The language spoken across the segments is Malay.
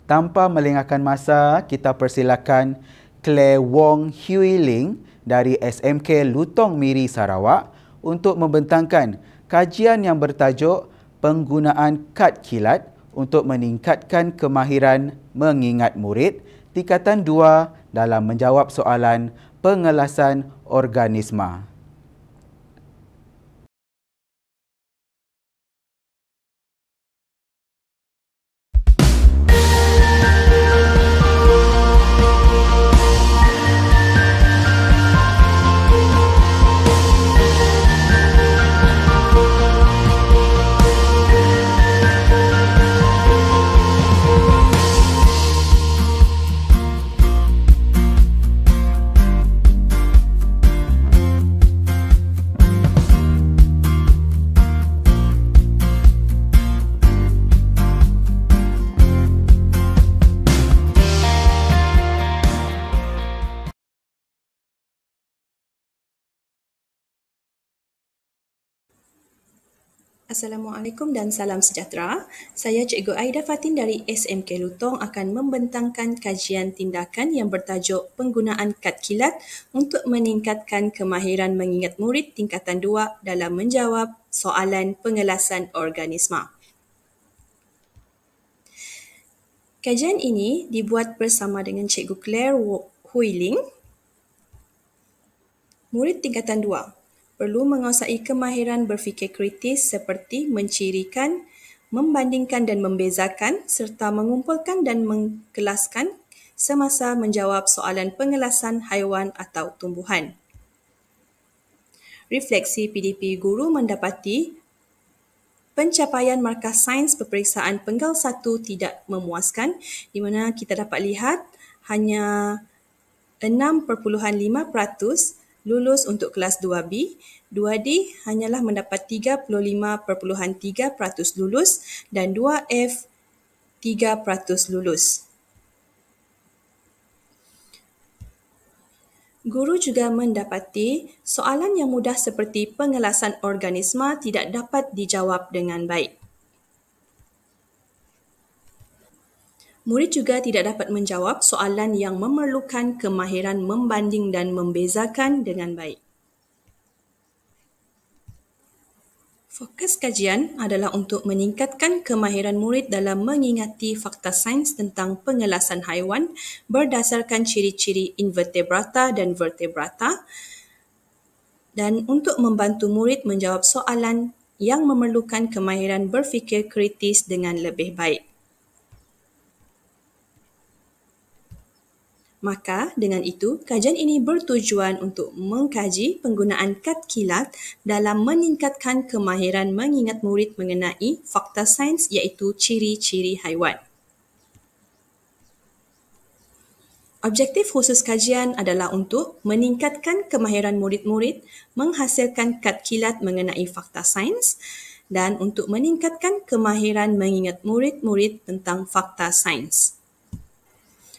Tanpa melengahkan masa, kita persilakan Claire Wong Hui Ling dari SMK Lutong Miri Sarawak untuk membentangkan kajian yang bertajuk penggunaan kad kilat untuk meningkatkan kemahiran mengingat murid tingkatan 2 dalam menjawab soalan pengelasan organisma. Assalamualaikum dan salam sejahtera. Saya Cikgu Aida Fatin dari SMK Lutong akan membentangkan kajian tindakan yang bertajuk penggunaan kad kilat untuk meningkatkan kemahiran mengingat murid tingkatan 2 dalam menjawab soalan pengelasan organisma. Kajian ini dibuat bersama dengan Cikgu Claire Hui Ling, murid tingkatan 2. Perlu menguasai kemahiran berfikir kritis seperti mencirikan, membandingkan dan membezakan serta mengumpulkan dan mengkelaskan semasa menjawab soalan pengelasan haiwan atau tumbuhan. Refleksi PDP guru mendapati pencapaian markah sains peperiksaan penggal 1 tidak memuaskan, di mana kita dapat lihat hanya 6.5% lulus untuk kelas 2B, 2D hanyalah mendapat 35.3% lulus dan 2F 3% lulus. Guru juga mendapati soalan yang mudah seperti pengelasan organisma tidak dapat dijawab dengan baik. Murid juga tidak dapat menjawab soalan yang memerlukan kemahiran membanding dan membezakan dengan baik. Fokus kajian adalah untuk meningkatkan kemahiran murid dalam mengingati fakta sains tentang pengelasan haiwan berdasarkan ciri-ciri invertebrata dan vertebrata dan untuk membantu murid menjawab soalan yang memerlukan kemahiran berfikir kritis dengan lebih baik. Maka, dengan itu, kajian ini bertujuan untuk mengkaji penggunaan kad kilat dalam meningkatkan kemahiran mengingat murid mengenai fakta sains iaitu ciri-ciri haiwan. Objektif khusus kajian adalah untuk meningkatkan kemahiran murid-murid menghasilkan kad kilat mengenai fakta sains dan untuk meningkatkan kemahiran mengingat murid-murid tentang fakta sains.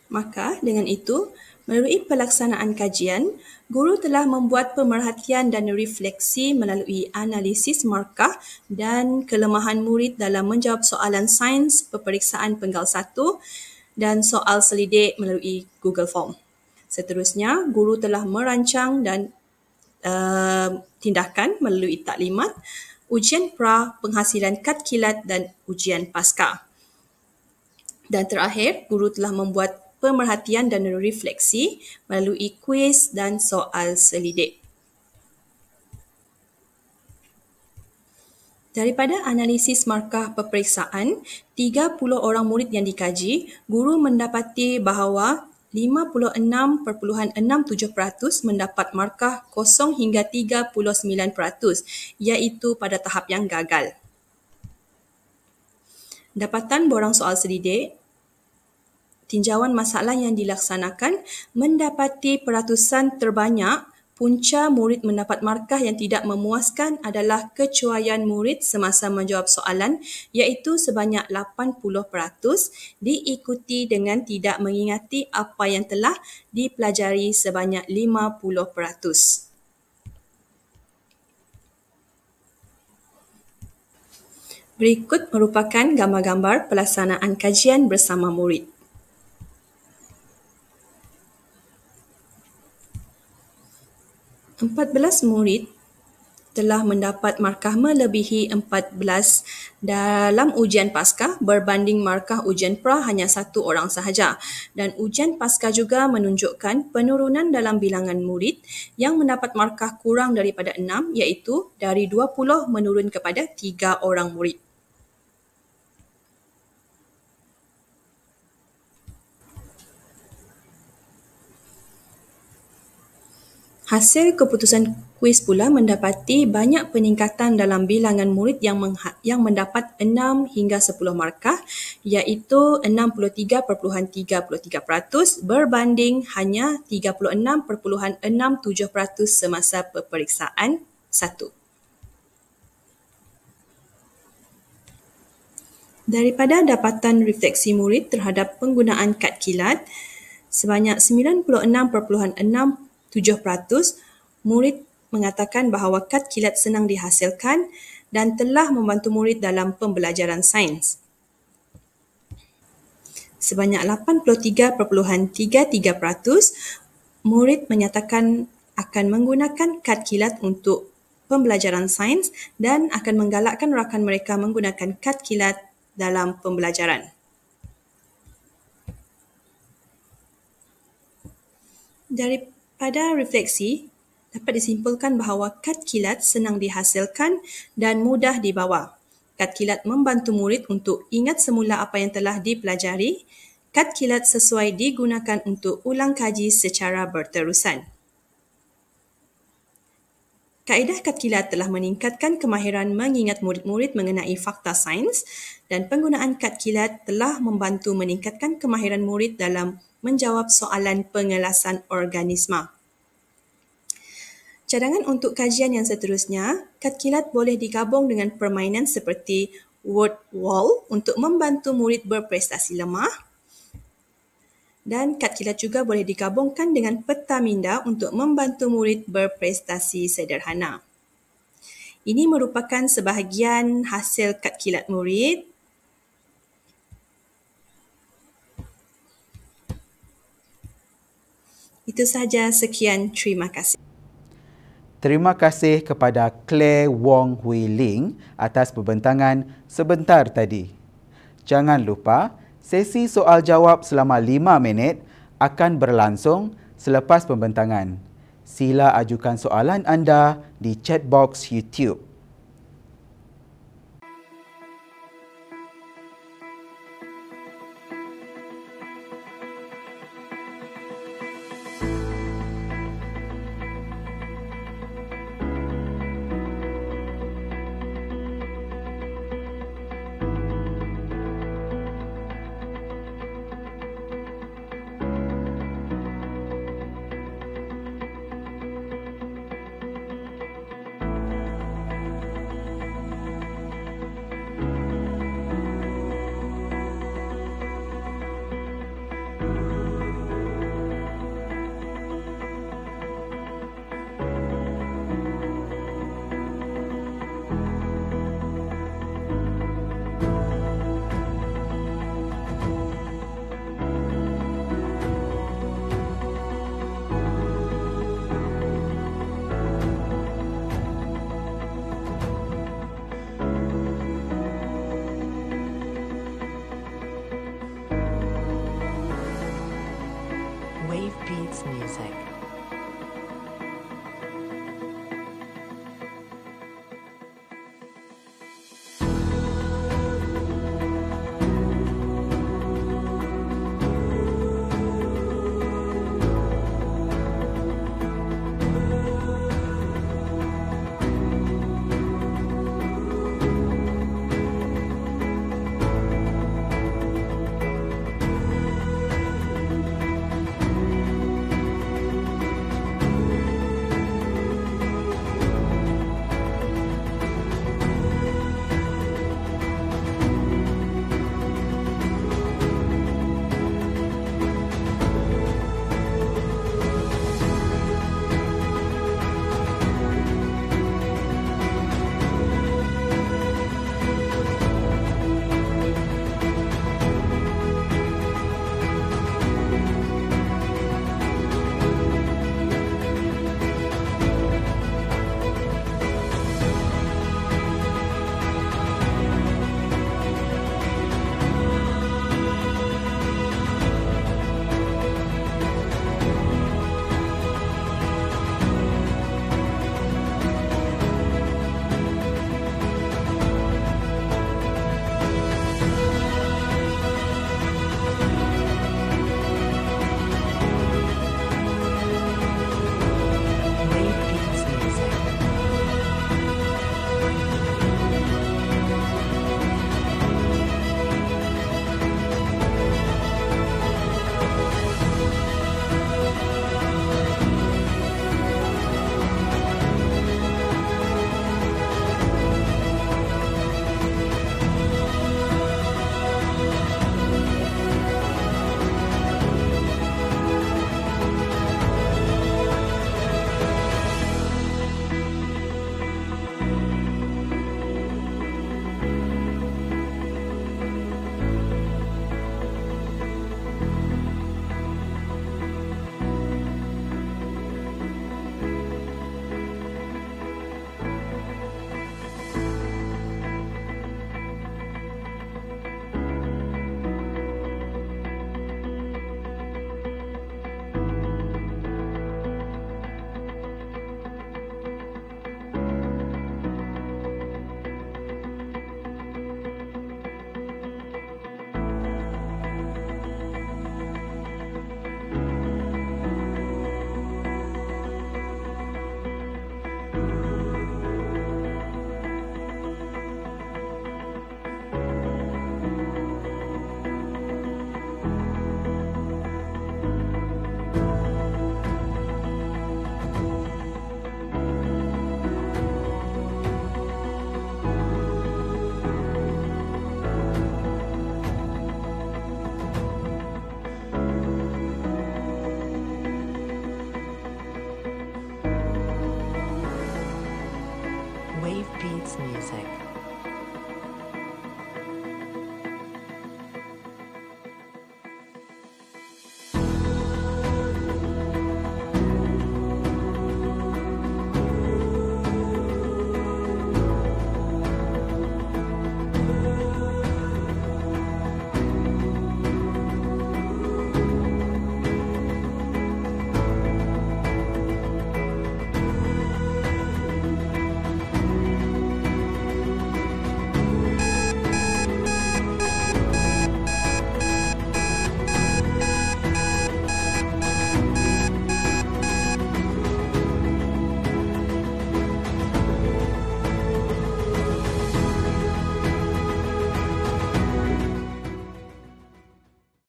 Maka, dengan itu, melalui pelaksanaan kajian, guru telah membuat pemerhatian dan refleksi melalui analisis markah dan kelemahan murid dalam menjawab soalan sains peperiksaan penggal 1 dan soal selidik melalui Google Form. Seterusnya, guru telah merancang dan tindakan melalui taklimat, ujian pra, penghasilan kad kilat dan ujian pasca. Dan terakhir, guru telah membuat pemerhatian dan refleksi melalui kuis dan soal selidik. Daripada analisis markah peperiksaan, 30 orang murid yang dikaji, guru mendapati bahawa 56.67% mendapat markah 0 hingga 39%, iaitu pada tahap yang gagal. Dapatan borang soal selidik, tinjauan masalah yang dilaksanakan mendapati peratusan terbanyak punca murid mendapat markah yang tidak memuaskan adalah kecuaian murid semasa menjawab soalan iaitu sebanyak 80% diikuti dengan tidak mengingati apa yang telah dipelajari sebanyak 50%. Berikut merupakan gambar-gambar pelaksanaan kajian bersama murid. 14 murid telah mendapat markah melebihi 14 dalam ujian Paskah berbanding markah ujian pra hanya satu orang sahaja. Dan ujian Paskah juga menunjukkan penurunan dalam bilangan murid yang mendapat markah kurang daripada 6 iaitu dari 20 menurun kepada 3 orang murid. Hasil keputusan kuis pula mendapati banyak peningkatan dalam bilangan murid yang mendapat 6 hingga 10 markah iaitu 63.33% berbanding hanya 36.67% semasa peperiksaan 1. Daripada dapatan refleksi murid terhadap penggunaan kad kilat, sebanyak 96.67% murid mengatakan bahawa kad kilat senang dihasilkan dan telah membantu murid dalam pembelajaran sains. Sebanyak 83.33% murid menyatakan akan menggunakan kad kilat untuk pembelajaran sains dan akan menggalakkan rakan mereka menggunakan kad kilat dalam pembelajaran. Daripada refleksi, dapat disimpulkan bahawa kad kilat senang dihasilkan dan mudah dibawa. Kad kilat membantu murid untuk ingat semula apa yang telah dipelajari. Kad kilat sesuai digunakan untuk ulang kaji secara berterusan. Kaedah kad kilat telah meningkatkan kemahiran mengingat murid-murid mengenai fakta sains dan penggunaan kad kilat telah membantu meningkatkan kemahiran murid dalam menjawab soalan pengelasan organisma. Cadangan untuk kajian yang seterusnya, kad kilat boleh digabung dengan permainan seperti word wall untuk membantu murid berprestasi lemah dan kad kilat juga boleh digabungkan dengan peta minda untuk membantu murid berprestasi sederhana. Ini merupakan sebahagian hasil kad kilat murid. Itu sahaja, sekian, terima kasih. Terima kasih kepada Claire Wong Hui Ling atas pembentangan sebentar tadi. Jangan lupa, sesi soal jawab selama 5 minit akan berlangsung selepas pembentangan. Sila ajukan soalan anda di chat box YouTube. Wave Beats Music.